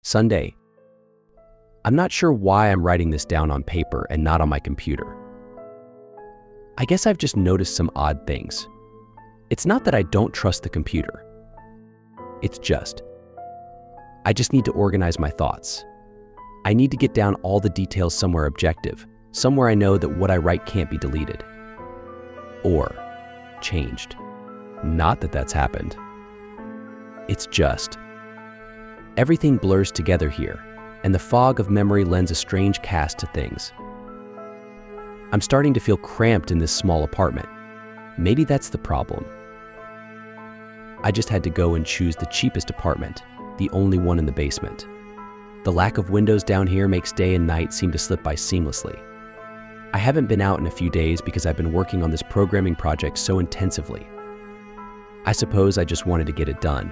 Sunday. I'm not sure why I'm writing this down on paper and not on my computer. I guess I've just noticed some odd things. It's not that I don't trust the computer. I just need to organize my thoughts. I need to get down all the details somewhere objective, somewhere I know that what I write can't be deleted. Or changed. Not that that's happened. Everything blurs together here, and the fog of memory lends a strange cast to things. I'm starting to feel cramped in this small apartment. Maybe that's the problem. I just had to go and choose the cheapest apartment, the only one in the basement. The lack of windows down here makes day and night seem to slip by seamlessly. I haven't been out in a few days because I've been working on this programming project so intensively. I suppose I just wanted to get it done.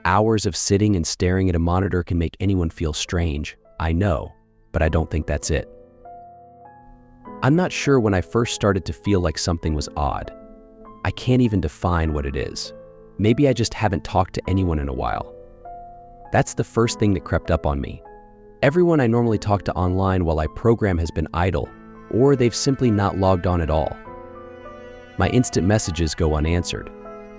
Hours of sitting and staring at a monitor can make anyone feel strange, I know, but I don't think that's it. I'm not sure when I first started to feel like something was odd. I can't even define what it is. Maybe I just haven't talked to anyone in a while. That's the first thing that crept up on me. Everyone I normally talk to online while I program has been idle, or they've simply not logged on at all. My instant messages go unanswered.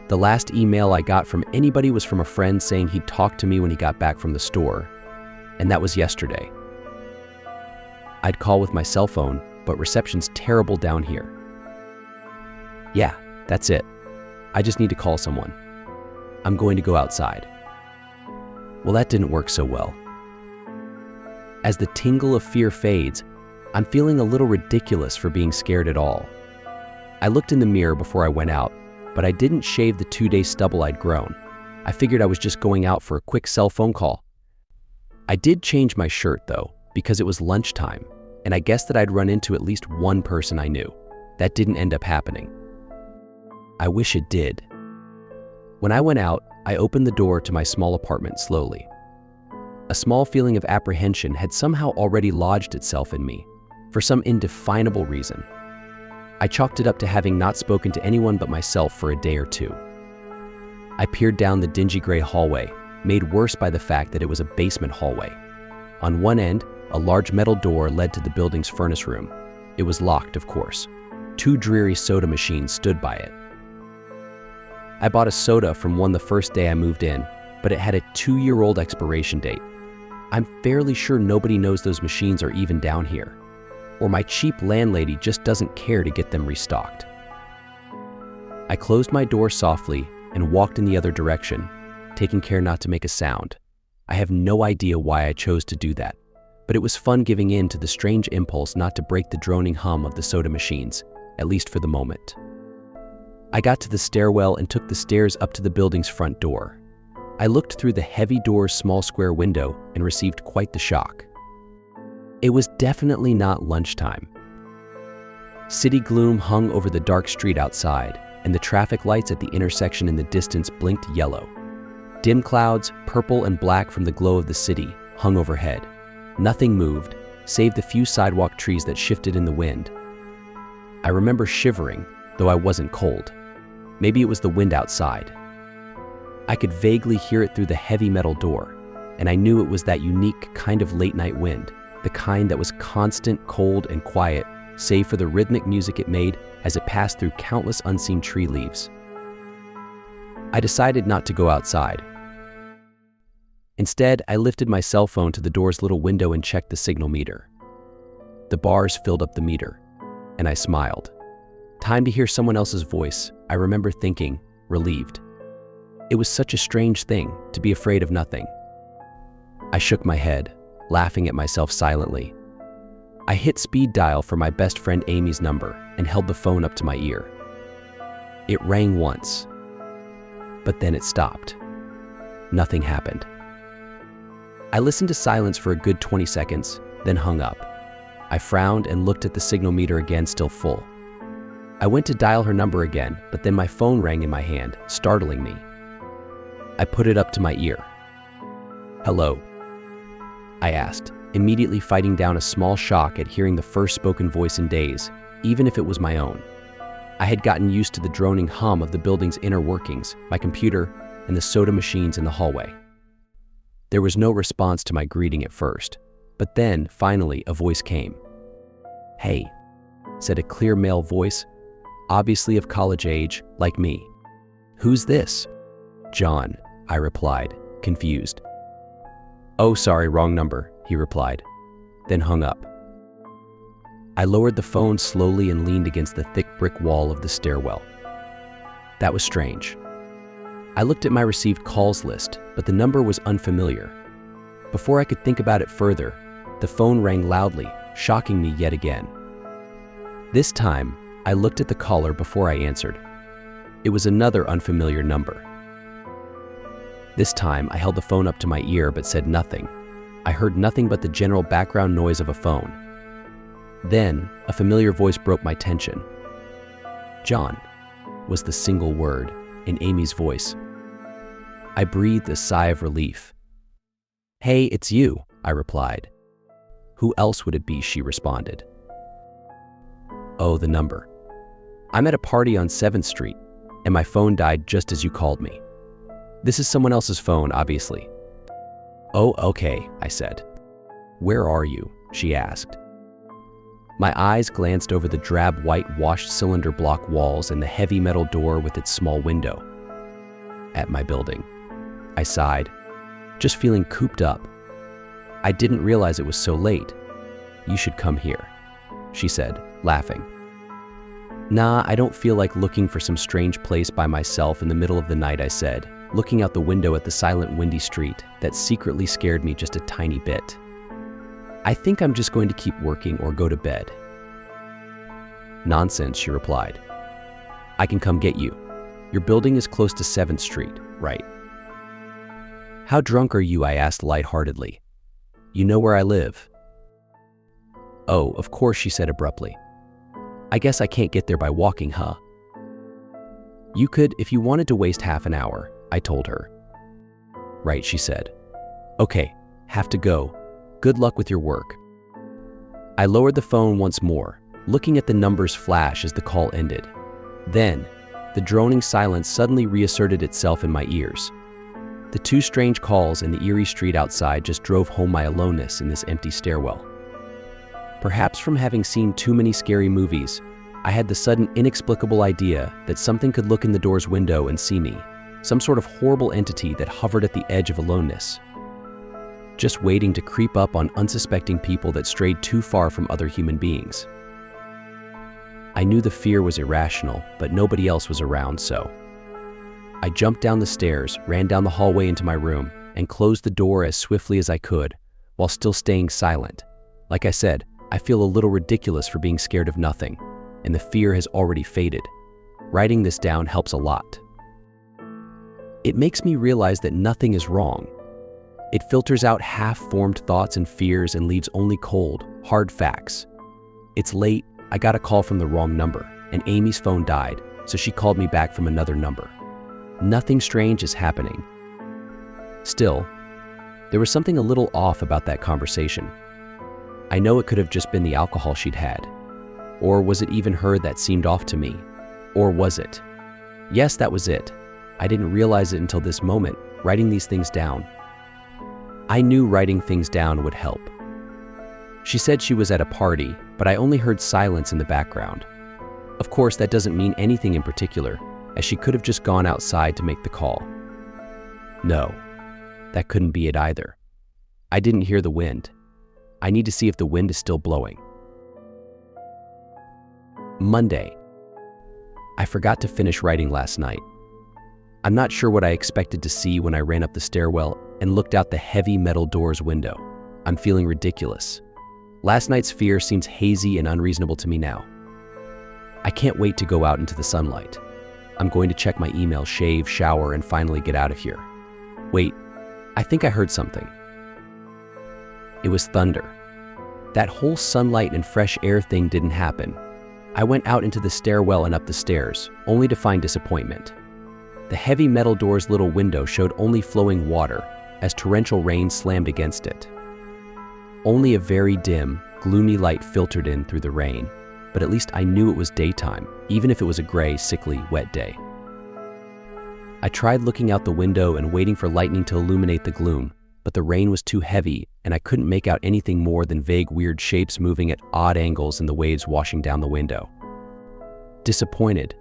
The last email I got from anybody was from a friend saying he'd talk to me when he got back from the store, and that was yesterday. I'd call with my cell phone, but reception's terrible down here. Yeah, that's it. I just need to call someone. I'm going to go outside. Well, that didn't work so well. As the tingle of fear fades, I'm feeling a little ridiculous for being scared at all. I looked in the mirror before I went out, but I didn't shave the 2-day stubble I'd grown. I figured I was just going out for a quick cell phone call. I did change my shirt though, because it was lunchtime, and I guessed that I'd run into at least one person I knew. That didn't end up happening. I wish it did. When I went out, I opened the door to my small apartment slowly. A small feeling of apprehension had somehow already lodged itself in me, for some indefinable reason. I chalked it up to having not spoken to anyone but myself for a day or two. I peered down the dingy gray hallway, made worse by the fact that it was a basement hallway. On one end, a large metal door led to the building's furnace room. It was locked, of course. 2 dreary soda machines stood by it. I bought a soda from one the first day I moved in, but it had a 2-year-old expiration date. I'm fairly sure nobody knows those machines are even down here, or my cheap landlady just doesn't care to get them restocked. I closed my door softly and walked in the other direction, taking care not to make a sound. I have no idea why I chose to do that, but it was fun giving in to the strange impulse not to break the droning hum of the soda machines, at least for the moment. I got to the stairwell and took the stairs up to the building's front door. I looked through the heavy door's small square window and received quite the shock. It was definitely not lunchtime. City gloom hung over the dark street outside, and the traffic lights at the intersection in the distance blinked yellow. Dim clouds, purple and black from the glow of the city, hung overhead. Nothing moved, save the few sidewalk trees that shifted in the wind. I remember shivering, though I wasn't cold. Maybe it was the wind outside. I could vaguely hear it through the heavy metal door, and I knew it was that unique kind of late-night wind, the kind that was constant, cold, and quiet, save for the rhythmic music it made as it passed through countless unseen tree leaves. I decided not to go outside. Instead, I lifted my cell phone to the door's little window and checked the signal meter. The bars filled up the meter, and I smiled. Time to hear someone else's voice, I remember thinking, relieved. It was such a strange thing to be afraid of nothing. I shook my head, laughing at myself silently. I hit speed dial for my best friend Amy's number and held the phone up to my ear. It rang once, but then it stopped. Nothing happened. I listened to silence for a good 20 seconds, then hung up. I frowned and looked at the signal meter again, still full. I went to dial her number again, but then my phone rang in my hand, startling me. I put it up to my ear. "Hello?" I asked, immediately fighting down a small shock at hearing the first spoken voice in days, even if it was my own. I had gotten used to the droning hum of the building's inner workings, my computer, and the soda machines in the hallway. There was no response to my greeting at first, but then, finally, a voice came. "Hey," said a clear male voice, obviously of college age, like me. "Who's this?" "John," I replied, confused. "Oh, sorry, wrong number," he replied, then hung up. I lowered the phone slowly and leaned against the thick brick wall of the stairwell. That was strange. I looked at my received calls list, but the number was unfamiliar. Before I could think about it further, the phone rang loudly, shocking me yet again. This time, I looked at the caller before I answered. It was another unfamiliar number. This time, I held the phone up to my ear but said nothing. I heard nothing but the general background noise of a phone. Then, a familiar voice broke my tension. "John," was the single word in Amy's voice. I breathed a sigh of relief. "Hey, it's you," I replied. "Who else would it be?" she responded. "Oh, the number. I'm at a party on 7th Street, and my phone died just as you called me. This is someone else's phone, obviously." "Oh, okay," I said. "Where are you?" she asked. My eyes glanced over the drab white-washed cylinder block walls and the heavy metal door with its small window. "At my building," I sighed, just feeling cooped up. "I didn't realize it was so late. You should come here," she said, laughing. "Nah, I don't feel like looking for some strange place by myself in the middle of the night," I said, looking out the window at the silent, windy street that secretly scared me just a tiny bit. "I think I'm just going to keep working or go to bed." "Nonsense," she replied. "I can come get you. Your building is close to 7th Street, right?" "How drunk are you?" I asked lightheartedly. "You know where I live." "Oh, of course," she said abruptly. "I guess I can't get there by walking, huh?" "You could if you wanted to waste half an hour," I told her. "Right," she said. "Okay, have to go. Good luck with your work." I lowered the phone once more, looking at the numbers flash as the call ended. Then, the droning silence suddenly reasserted itself in my ears. The two strange calls in the eerie street outside just drove home my aloneness in this empty stairwell. Perhaps from having seen too many scary movies, I had the sudden inexplicable idea that something could look in the door's window and see me, some sort of horrible entity that hovered at the edge of aloneness, just waiting to creep up on unsuspecting people that strayed too far from other human beings. I knew the fear was irrational, but nobody else was around, so I jumped down the stairs, ran down the hallway into my room, and closed the door as swiftly as I could, while still staying silent. Like I said, I feel a little ridiculous for being scared of nothing, and the fear has already faded. Writing this down helps a lot. It makes me realize that nothing is wrong. It filters out half-formed thoughts and fears and leaves only cold, hard facts. It's late, I got a call from the wrong number, and Amy's phone died, so she called me back from another number. Nothing strange is happening. Still, there was something a little off about that conversation. I know it could have just been the alcohol she'd had. Or was it even her that seemed off to me? Or was it? Yes, that was it. I didn't realize it until this moment, writing these things down. I knew writing things down would help. She said she was at a party, but I only heard silence in the background. Of course, that doesn't mean anything in particular, as she could have just gone outside to make the call. No, that couldn't be it either. I didn't hear the wind. I need to see if the wind is still blowing. Monday. I forgot to finish writing last night. I'm not sure what I expected to see when I ran up the stairwell and looked out the heavy metal door's window. I'm feeling ridiculous. Last night's fear seems hazy and unreasonable to me now. I can't wait to go out into the sunlight. I'm going to check my email, shave, shower, and finally get out of here. Wait, I think I heard something. It was thunder. That whole sunlight and fresh air thing didn't happen. I went out into the stairwell and up the stairs, only to find disappointment. The heavy metal door's little window showed only flowing water as torrential rain slammed against it. Only a very dim, gloomy light filtered in through the rain, but at least I knew it was daytime, even if it was a gray, sickly, wet day. I tried looking out the window and waiting for lightning to illuminate the gloom, but the rain was too heavy and I couldn't make out anything more than vague weird shapes moving at odd angles and the waves washing down the window. Disappointed,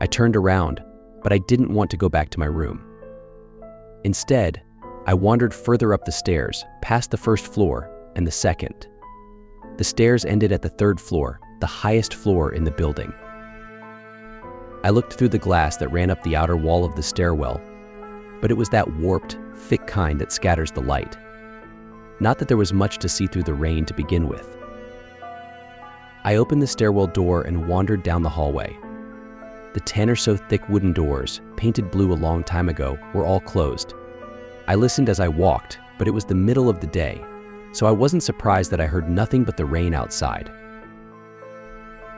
I turned around, but I didn't want to go back to my room. Instead, I wandered further up the stairs, past the first floor and the second. The stairs ended at the third floor, the highest floor in the building. I looked through the glass that ran up the outer wall of the stairwell, but it was that warped, thick kind that scatters the light. Not that there was much to see through the rain to begin with. I opened the stairwell door and wandered down the hallway. The 10 or so thick wooden doors, painted blue a long time ago, were all closed. I listened as I walked, but it was the middle of the day, so I wasn't surprised that I heard nothing but the rain outside.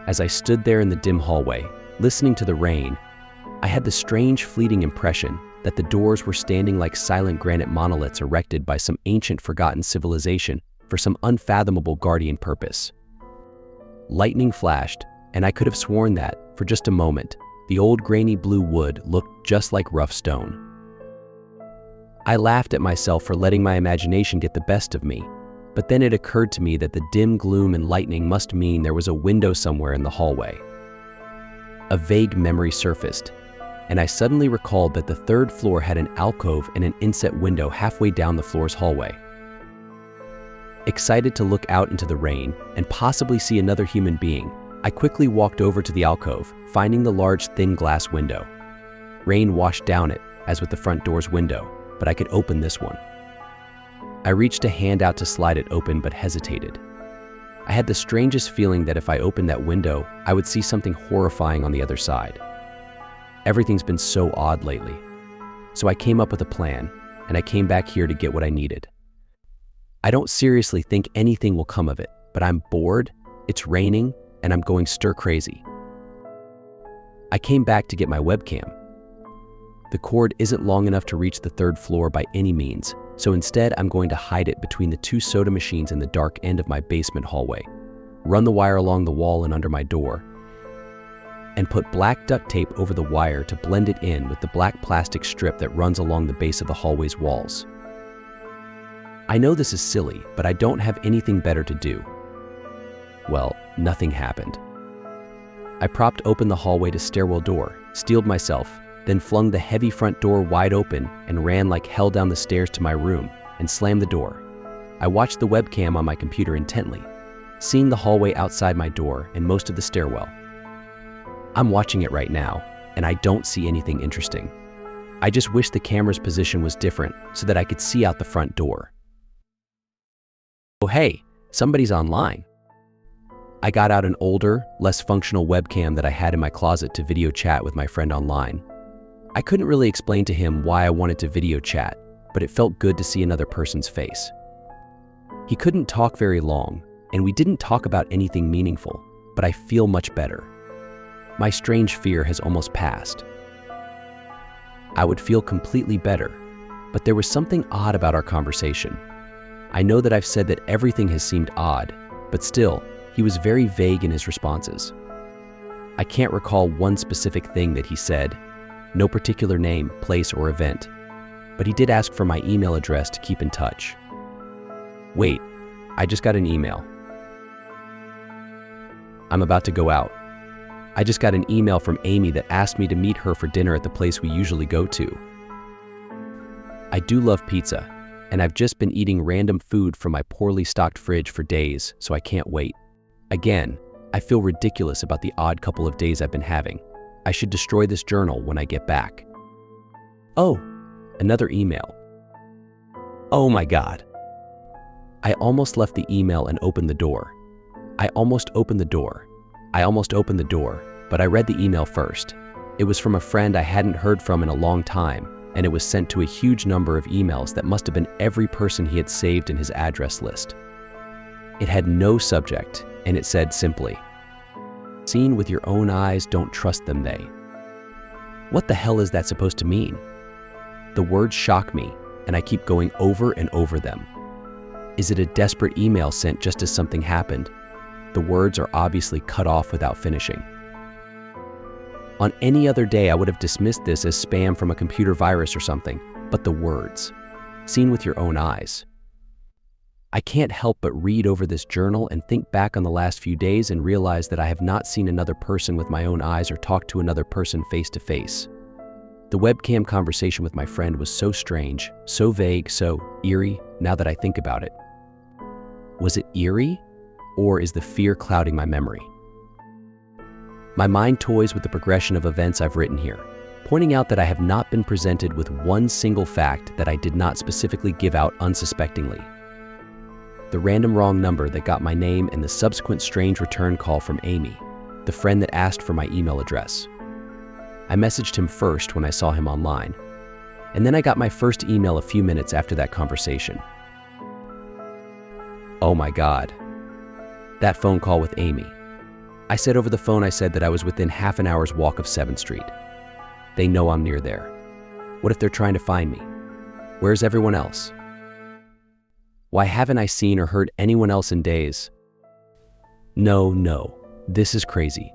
As I stood there in the dim hallway, listening to the rain, I had the strange, fleeting impression that the doors were standing like silent granite monoliths erected by some ancient, forgotten civilization for some unfathomable guardian purpose. Lightning flashed, and I could have sworn that, for just a moment, the old grainy blue wood looked just like rough stone. I laughed at myself for letting my imagination get the best of me, but then it occurred to me that the dim gloom and lightning must mean there was a window somewhere in the hallway. A vague memory surfaced, and I suddenly recalled that the third floor had an alcove and an inset window halfway down the floor's hallway. Excited to look out into the rain and possibly see another human being, I quickly walked over to the alcove, finding the large, thin glass window. Rain washed down it, as with the front door's window, but I could open this one. I reached a hand out to slide it open but hesitated. I had the strangest feeling that if I opened that window, I would see something horrifying on the other side. Everything's been so odd lately. So I came up with a plan, and I came back here to get what I needed. I don't seriously think anything will come of it, but I'm bored, it's raining, and I'm going stir-crazy. I came back to get my webcam. The cord isn't long enough to reach the third floor by any means, so instead I'm going to hide it between the 2 soda machines in the dark end of my basement hallway, run the wire along the wall and under my door, and put black duct tape over the wire to blend it in with the black plastic strip that runs along the base of the hallway's walls. I know this is silly, but I don't have anything better to do. Well, nothing happened. I propped open the hallway to stairwell door, steeled myself, then flung the heavy front door wide open and ran like hell down the stairs to my room and slammed the door. I watched the webcam on my computer intently, seeing the hallway outside my door and most of the stairwell. I'm watching it right now, and I don't see anything interesting. I just wish the camera's position was different so that I could see out the front door. Oh hey, somebody's online. I got out an older, less functional webcam that I had in my closet to video chat with my friend online. I couldn't really explain to him why I wanted to video chat, but it felt good to see another person's face. He couldn't talk very long, and we didn't talk about anything meaningful, but I feel much better. My strange fear has almost passed. I would feel completely better, but there was something odd about our conversation. I know that I've said that everything has seemed odd, but still, he was very vague in his responses. I can't recall one specific thing that he said, no particular name, place, or event, but he did ask for my email address to keep in touch. Wait, I just got an email. I'm about to go out. I just got an email from Amy that asked me to meet her for dinner at the place we usually go to. I do love pizza, and I've just been eating random food from my poorly stocked fridge for days, so I can't wait. Again, I feel ridiculous about the odd couple of days I've been having. I should destroy this journal when I get back. Oh, another email. Oh my God. I almost left the email and opened the door. I almost opened the door, but I read the email first. It was from a friend I hadn't heard from in a long time, and it was sent to a huge number of emails that must have been every person he had saved in his address list. It had no subject, and it said simply, "Seen with your own eyes, don't trust them, they." What the hell is that supposed to mean? The words shock me, and I keep going over and over them. Is it a desperate email sent just as something happened? The words are obviously cut off without finishing. On any other day, I would have dismissed this as spam from a computer virus or something, but the words. seen with your own eyes. I can't help but read over this journal and think back on the last few days and realize that I have not seen another person with my own eyes or talked to another person face to face. The webcam conversation with my friend was so strange, so vague, so eerie, now that I think about it. Was it eerie, or is the fear clouding my memory? My mind toys with the progression of events I've written here, pointing out that I have not been presented with one single fact that I did not specifically give out unsuspectingly. The random wrong number that got my name and the subsequent strange return call from Amy, the friend that asked for my email address. I messaged him first when I saw him online, and then I got my first email a few minutes after that conversation. Oh my God. That phone call with Amy. I said over the phone that I was within half an hour's walk of 7th Street. They know I'm near there. What if they're trying to find me? Where's everyone else? Why haven't I seen or heard anyone else in days? No, this is crazy.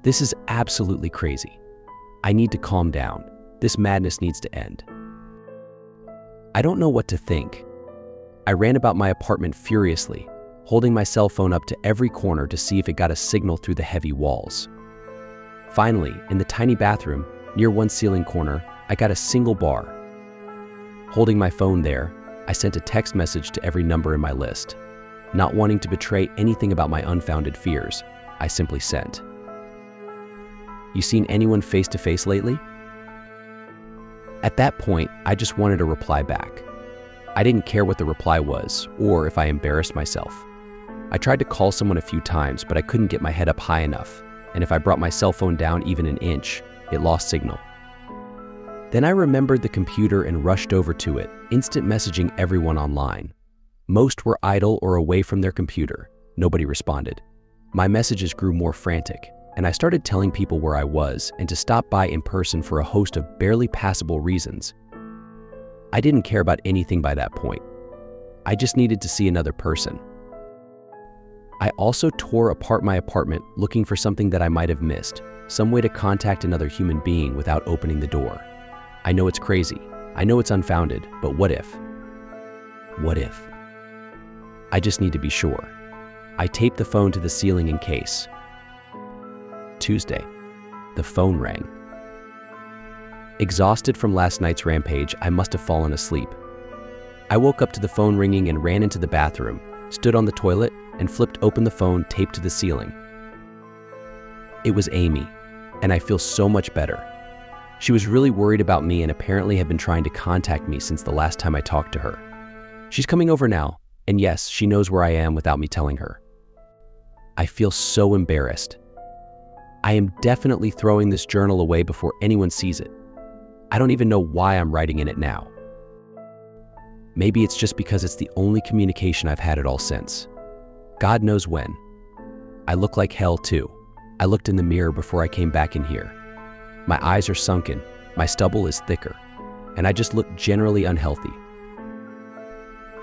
This is absolutely crazy. I need to calm down. This madness needs to end. I don't know what to think. I ran about my apartment furiously, holding my cell phone up to every corner to see if it got a signal through the heavy walls. Finally, in the tiny bathroom, near one ceiling corner, I got a single bar. Holding my phone there, I sent a text message to every number in my list. Not wanting to betray anything about my unfounded fears, I simply sent, "You seen anyone face to face lately?" At that point, I just wanted a reply back. I didn't care what the reply was, or if I embarrassed myself. I tried to call someone a few times, but I couldn't get my head up high enough, and if I brought my cell phone down even an inch, it lost signal. Then I remembered the computer and rushed over to it, instant messaging everyone online. Most were idle or away from their computer. Nobody responded. My messages grew more frantic, and I started telling people where I was and to stop by in person for a host of barely passable reasons. I didn't care about anything by that point. I just needed to see another person. I also tore apart my apartment looking for something that I might have missed, some way to contact another human being without opening the door. I know it's crazy. I know it's unfounded, but what if? What if? I just need to be sure. I taped the phone to the ceiling in case. Tuesday. The phone rang. Exhausted from last night's rampage, I must have fallen asleep. I woke up to the phone ringing and ran into the bathroom, stood on the toilet, and flipped open the phone taped to the ceiling. It was Amy, and I feel so much better. She was really worried about me and apparently had been trying to contact me since the last time I talked to her. She's coming over now, and yes, she knows where I am without me telling her. I feel so embarrassed. I am definitely throwing this journal away before anyone sees it. I don't even know why I'm writing in it now. Maybe it's just because it's the only communication I've had at all since. God knows when. I look like hell too. I looked in the mirror before I came back in here. My eyes are sunken, my stubble is thicker, and I just look generally unhealthy.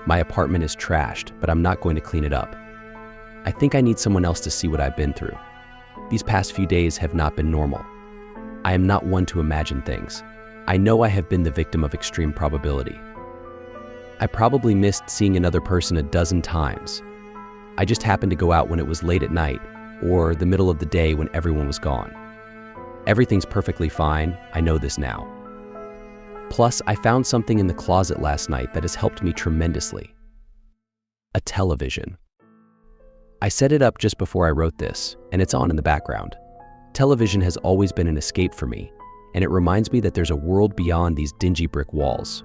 My apartment is trashed, but I'm not going to clean it up. I think I need someone else to see what I've been through. These past few days have not been normal. I am not one to imagine things. I know I have been the victim of extreme probability. I probably missed seeing another person a dozen times. I just happened to go out when it was late at night or the middle of the day when everyone was gone. Everything's perfectly fine, I know this now. Plus, I found something in the closet last night that has helped me tremendously. A television. I set it up just before I wrote this, and it's on in the background. Television has always been an escape for me, and it reminds me that there's a world beyond these dingy brick walls.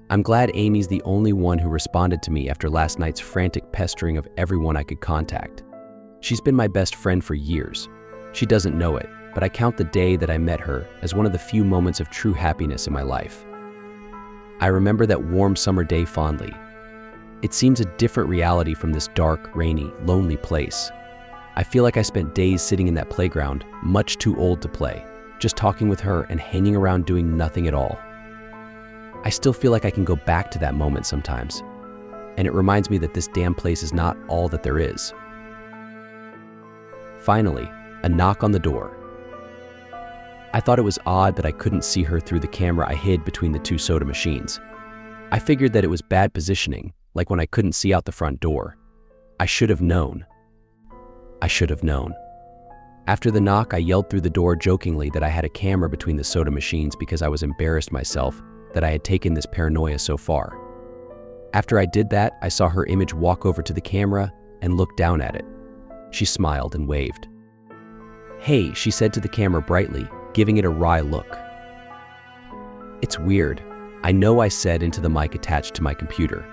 I'm glad Amy's the only one who responded to me after last night's frantic pestering of everyone I could contact. She's been my best friend for years. She doesn't know it, but I count the day that I met her as one of the few moments of true happiness in my life. I remember that warm summer day fondly. It seems a different reality from this dark, rainy, lonely place. I feel like I spent days sitting in that playground, much too old to play, just talking with her and hanging around doing nothing at all. I still feel like I can go back to that moment sometimes, and it reminds me that this damn place is not all that there is. Finally, a knock on the door. I thought it was odd that I couldn't see her through the camera I hid between the two soda machines, I figured that it was bad positioning, like when I couldn't see out the front door. I should have known. I should have known. After the knock, I yelled through the door jokingly that I had a camera between the soda machines because I was embarrassed myself that I had taken this paranoia so far. After I did that, I saw her image walk over to the camera and look down at it. She smiled and waved. "Hey," she said to the camera brightly, giving it a wry look. "It's weird. I know," I said into the mic attached to my computer.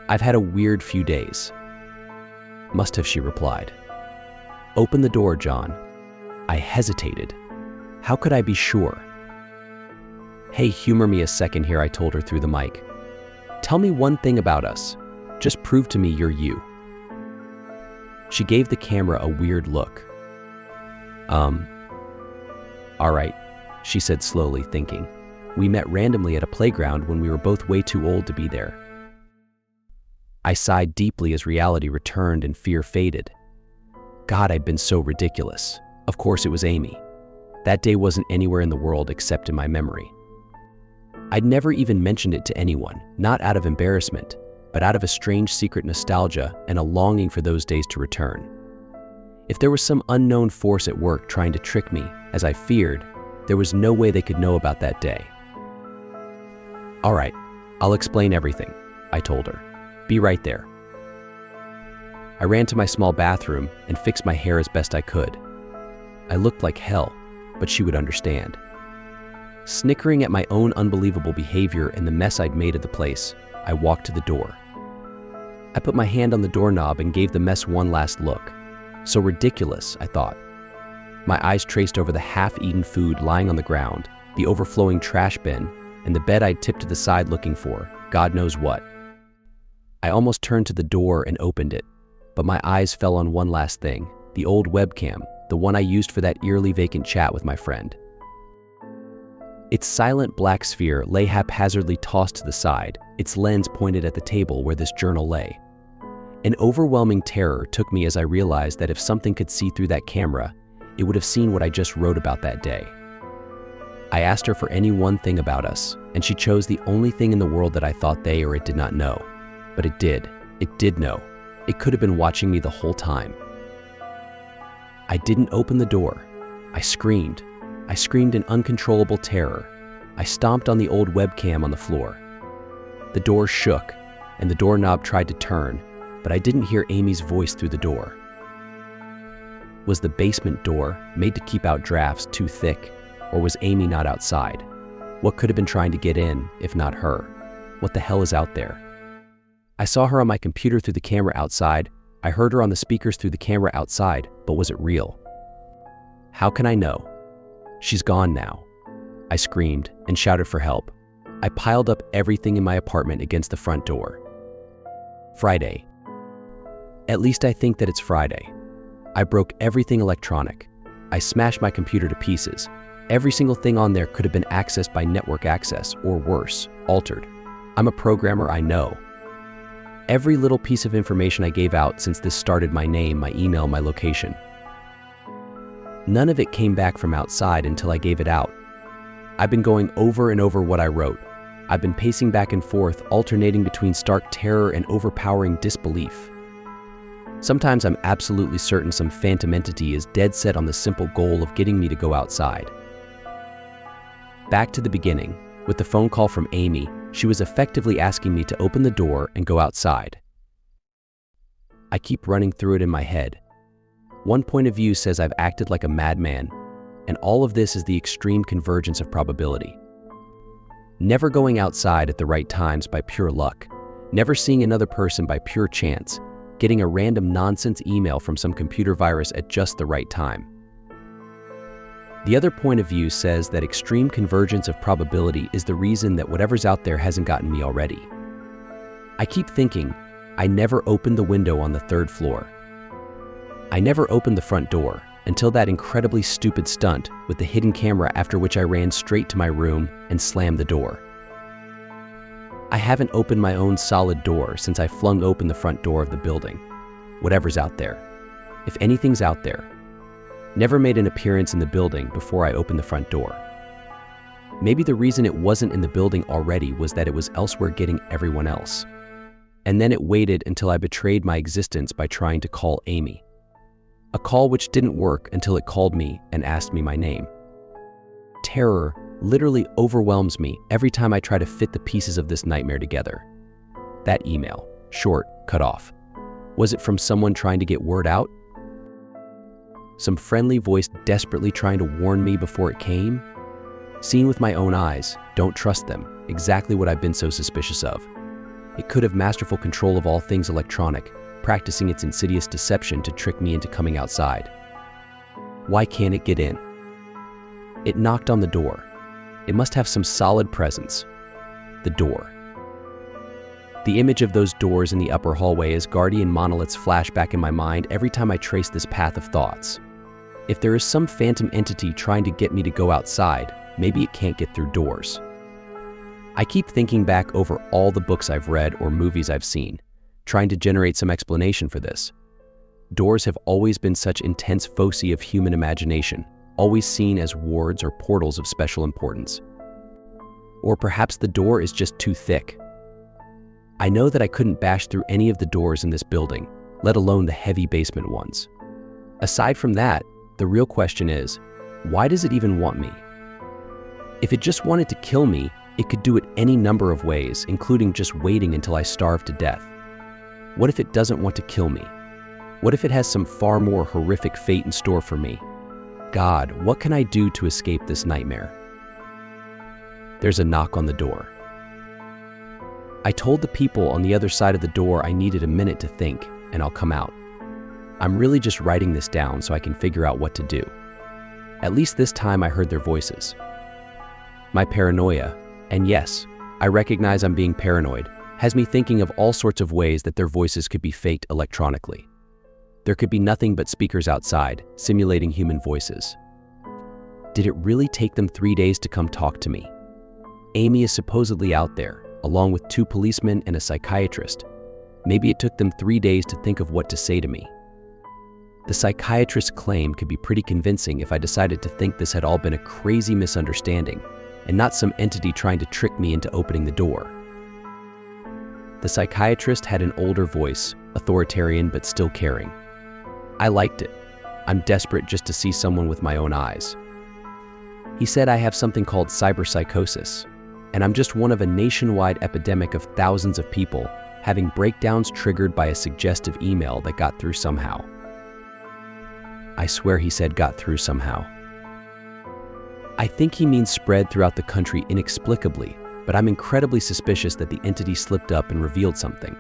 "I've had a weird few days." "Must have," she replied. "Open the door, John." I hesitated. How could I be sure? "Hey, humor me a second here," I told her through the mic. "Tell me one thing about us. Just prove to me you're you." She gave the camera a weird look. All right," she said slowly, thinking. "We met randomly at a playground when we were both way too old to be there." I sighed deeply as reality returned and fear faded. God, I'd been so ridiculous. Of course it was Amy. That day wasn't anywhere in the world except in my memory. I'd never even mentioned it to anyone, not out of embarrassment, but out of a strange secret nostalgia and a longing for those days to return. If there was some unknown force at work trying to trick me, as I feared, there was no way they could know about that day. "All right, I'll explain everything," I told her. "Be right there." I ran to my small bathroom and fixed my hair as best I could. I looked like hell, but she would understand. Snickering at my own unbelievable behavior and the mess I'd made of the place, I walked to the door. I put my hand on the doorknob and gave the mess one last look. So ridiculous, I thought. My eyes traced over the half-eaten food lying on the ground, the overflowing trash bin, and the bed I'd tipped to the side looking for, God knows what. I almost turned to the door and opened it, but my eyes fell on one last thing, the old webcam, the one I used for that eerily vacant chat with my friend. Its silent black sphere lay haphazardly tossed to the side, its lens pointed at the table where this journal lay. An overwhelming terror took me as I realized that if something could see through that camera, it would have seen what I just wrote about that day. I asked her for any one thing about us, and she chose the only thing in the world that I thought they or it did not know. But it did. It did know. It could have been watching me the whole time. I didn't open the door. I screamed. I screamed in uncontrollable terror. I stomped on the old webcam on the floor. The door shook, and the doorknob tried to turn, but I didn't hear Amy's voice through the door. Was the basement door, made to keep out drafts, too thick, or was Amy not outside? What could have been trying to get in, if not her? What the hell is out there? I saw her on my computer through the camera outside. I heard her on the speakers through the camera outside, but was it real? How can I know? She's gone now. I screamed and shouted for help. I piled up everything in my apartment against the front door. Friday. At least I think that it's Friday. I broke everything electronic. I smashed my computer to pieces. Every single thing on there could have been accessed by network access, or worse, altered. I'm a programmer, I know. Every little piece of information I gave out since this started, my name, my email, my location. None of it came back from outside until I gave it out. I've been going over and over what I wrote. I've been pacing back and forth, alternating between stark terror and overpowering disbelief. Sometimes I'm absolutely certain some phantom entity is dead set on the simple goal of getting me to go outside. Back to the beginning, with the phone call from Amy, she was effectively asking me to open the door and go outside. I keep running through it in my head. One point of view says I've acted like a madman, and all of this is the extreme convergence of probability. Never going outside at the right times by pure luck, never seeing another person by pure chance, getting a random nonsense email from some computer virus at just the right time. The other point of view says that extreme convergence of probability is the reason that whatever's out there hasn't gotten me already. I keep thinking, I never opened the window on the 3rd floor. I never opened the front door until that incredibly stupid stunt with the hidden camera, after which I ran straight to my room and slammed the door. I haven't opened my own solid door since I flung open the front door of the building. Whatever's out there, if anything's out there, never made an appearance in the building before I opened the front door. Maybe the reason it wasn't in the building already was that it was elsewhere getting everyone else. And then it waited until I betrayed my existence by trying to call Amy. A call which didn't work until it called me and asked me my name. Terror literally overwhelms me every time I try to fit the pieces of this nightmare together. That email, short, cut off. Was it from someone trying to get word out? Some friendly voice desperately trying to warn me before it came? Seen with my own eyes, don't trust them, exactly what I've been so suspicious of. It could have masterful control of all things electronic, practicing its insidious deception to trick me into coming outside. Why can't it get in? It knocked on the door. It must have some solid presence. The door. The image of those doors in the upper hallway as guardian monoliths flash back in my mind every time I trace this path of thoughts. If there is some phantom entity trying to get me to go outside, maybe it can't get through doors. I keep thinking back over all the books I've read or movies I've seen, trying to generate some explanation for this. Doors have always been such intense foci of human imagination, always seen as wards or portals of special importance. Or perhaps the door is just too thick. I know that I couldn't bash through any of the doors in this building, let alone the heavy basement ones. Aside from that, the real question is, why does it even want me? If it just wanted to kill me, it could do it any number of ways, including just waiting until I starve to death. What if it doesn't want to kill me? What if it has some far more horrific fate in store for me? God, what can I do to escape this nightmare? There's a knock on the door. I told the people on the other side of the door I needed a minute to think, and I'll come out. I'm really just writing this down so I can figure out what to do. At least this time I heard their voices. My paranoia, and yes, I recognize I'm being paranoid, has me thinking of all sorts of ways that their voices could be faked electronically. There could be nothing but speakers outside, simulating human voices. Did it really take them 3 days to come talk to me? Amy is supposedly out there, along with 2 policemen and a psychiatrist. Maybe it took them 3 days to think of what to say to me. The psychiatrist's claim could be pretty convincing if I decided to think this had all been a crazy misunderstanding and not some entity trying to trick me into opening the door. The psychiatrist had an older voice, authoritarian but still caring. I liked it. I'm desperate just to see someone with my own eyes. He said I have something called psychosis, and I'm just one of a nationwide epidemic of thousands of people having breakdowns triggered by a suggestive email that got through somehow. I swear he said got through somehow. I think he means spread throughout the country inexplicably, but I'm incredibly suspicious that the entity slipped up and revealed something.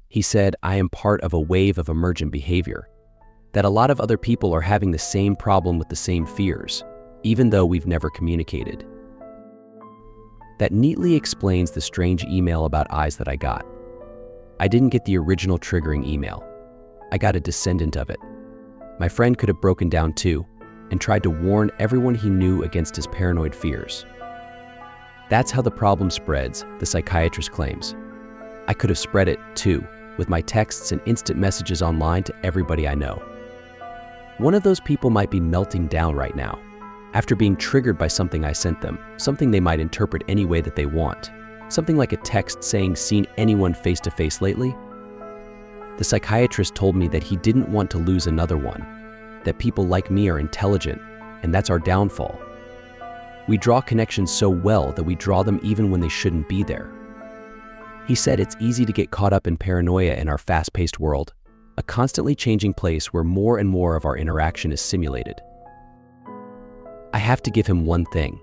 He said I am part of a wave of emergent behavior, that a lot of other people are having the same problem with the same fears, even though we've never communicated. That neatly explains the strange email about eyes that I got. I didn't get the original triggering email. I got a descendant of it. My friend could have broken down too, and tried to warn everyone he knew against his paranoid fears. That's how the problem spreads, the psychiatrist claims. I could have spread it too, with my texts and instant messages online to everybody I know. One of those people might be melting down right now, after being triggered by something I sent them, something they might interpret any way that they want, something like a text saying, "Seen anyone face to face lately?" The psychiatrist told me that he didn't want to lose another one, that people like me are intelligent, and that's our downfall. We draw connections so well that we draw them even when they shouldn't be there. He said it's easy to get caught up in paranoia in our fast-paced world, a constantly changing place where more and more of our interaction is simulated. I have to give him one thing.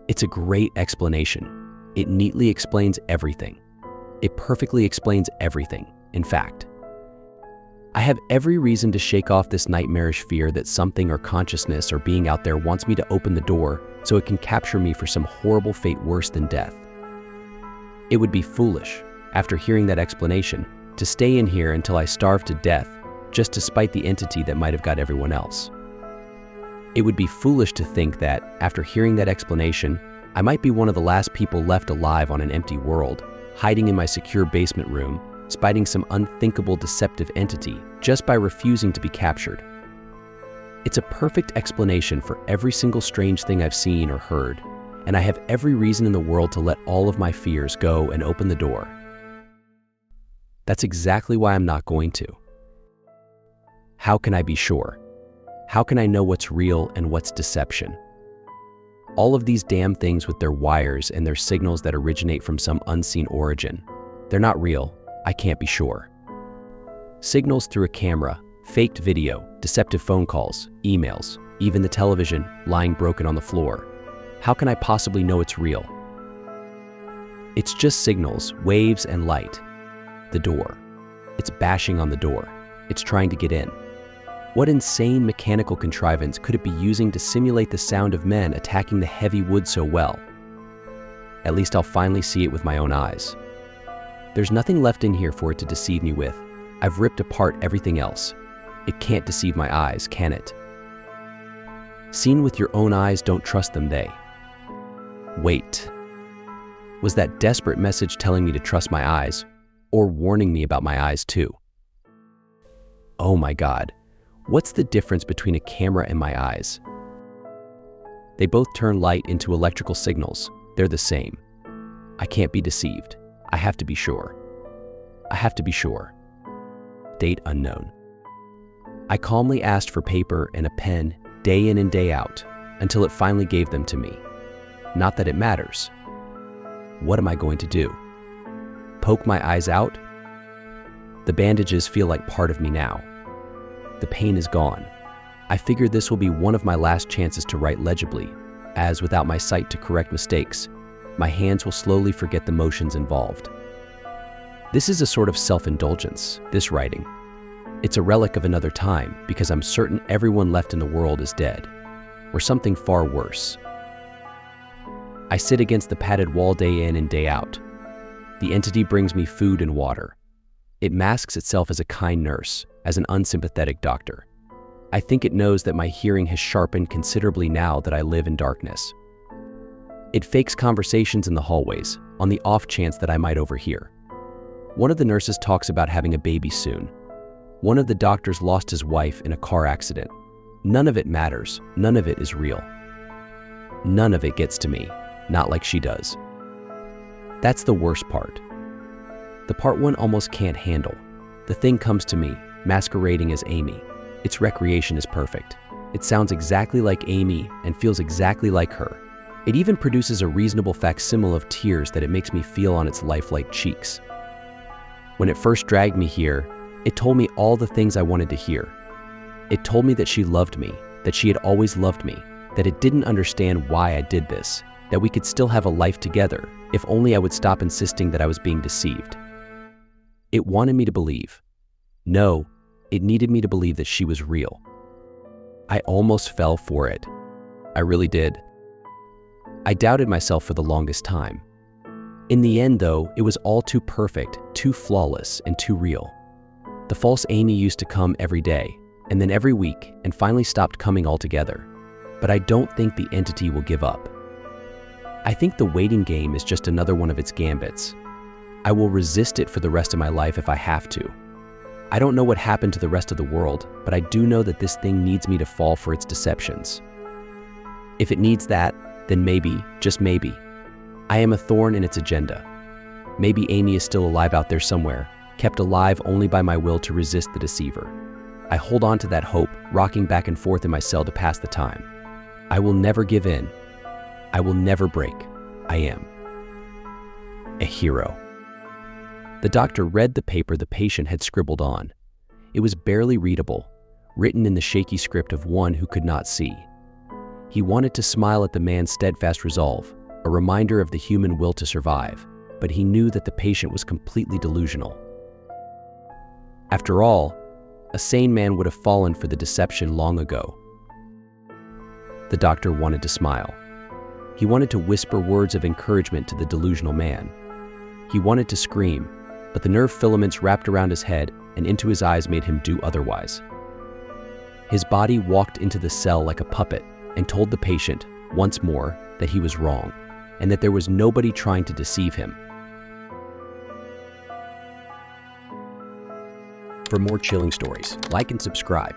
It's a great explanation. It neatly explains everything. It perfectly explains everything, in fact. I have every reason to shake off this nightmarish fear that something or consciousness or being out there wants me to open the door so it can capture me for some horrible fate worse than death. It would be foolish, after hearing that explanation, to stay in here until I starve to death just to spite the entity that might have got everyone else. It would be foolish to think that, after hearing that explanation, I might be one of the last people left alive on an empty world, hiding in my secure basement room, spiting some unthinkable deceptive entity just by refusing to be captured. It's a perfect explanation for every single strange thing I've seen or heard, and I have every reason in the world to let all of my fears go and open the door. That's exactly why I'm not going to. How can I be sure? How can I know what's real and what's deception? All of these damn things with their wires and their signals that originate from some unseen origin, they're not real. I can't be sure. Signals through a camera, faked video, deceptive phone calls, emails, even the television lying broken on the floor. How can I possibly know it's real? It's just signals, waves, and light. The door. It's bashing on the door. It's trying to get in. What insane mechanical contrivance could it be using to simulate the sound of men attacking the heavy wood so well? At least I'll finally see it with my own eyes. There's nothing left in here for it to deceive me with. I've ripped apart everything else. It can't deceive my eyes, can it? Seen with your own eyes, don't trust them, they. Wait. Was that desperate message telling me to trust my eyes, or warning me about my eyes too? Oh my God. What's the difference between a camera and my eyes? They both turn light into electrical signals. They're the same. I can't be deceived. I have to be sure. I have to be sure. Date unknown. I calmly asked for paper and a pen day in and day out until it finally gave them to me. Not that it matters. What am I going to do? Poke my eyes out? The bandages feel like part of me now. The pain is gone. I figured this will be one of my last chances to write legibly, as without my sight to correct mistakes, my hands will slowly forget the motions involved. This is a sort of self-indulgence, this writing. It's a relic of another time because I'm certain everyone left in the world is dead, or something far worse. I sit against the padded wall day in and day out. The entity brings me food and water. It masks itself as a kind nurse, as an unsympathetic doctor. I think it knows that my hearing has sharpened considerably now that I live in darkness. It fakes conversations in the hallways, on the off chance that I might overhear. One of the nurses talks about having a baby soon. One of the doctors lost his wife in a car accident. None of it matters. None of it is real. None of it gets to me, not like she does. That's the worst part. The part one almost can't handle. The thing comes to me, masquerading as Amy. Its recreation is perfect. It sounds exactly like Amy and feels exactly like her. It even produces a reasonable facsimile of tears that it makes me feel on its lifelike cheeks. When it first dragged me here, it told me all the things I wanted to hear. It told me that she loved me, that she had always loved me, that it didn't understand why I did this, that we could still have a life together if only I would stop insisting that I was being deceived. It wanted me to believe. No, it needed me to believe that she was real. I almost fell for it. I really did. I doubted myself for the longest time. In the end, though, it was all too perfect, too flawless, and too real. The false Amy used to come every day, and then every week, and finally stopped coming altogether. But I don't think the entity will give up. I think the waiting game is just another one of its gambits. I will resist it for the rest of my life if I have to. I don't know what happened to the rest of the world, but I do know that this thing needs me to fall for its deceptions. If it needs that, then maybe, just maybe, I am a thorn in its agenda. Maybe Amy is still alive out there somewhere, kept alive only by my will to resist the deceiver. I hold on to that hope, rocking back and forth in my cell to pass the time. I will never give in. I will never break. I am a hero. The doctor read the paper the patient had scribbled on. It was barely readable, written in the shaky script of one who could not see. He wanted to smile at the man's steadfast resolve, a reminder of the human will to survive, but he knew that the patient was completely delusional. After all, a sane man would have fallen for the deception long ago. The doctor wanted to smile. He wanted to whisper words of encouragement to the delusional man. He wanted to scream, but the nerve filaments wrapped around his head and into his eyes made him do otherwise. His body walked into the cell like a puppet and told the patient, once more, that he was wrong, and that there was nobody trying to deceive him. For more chilling stories, like and subscribe.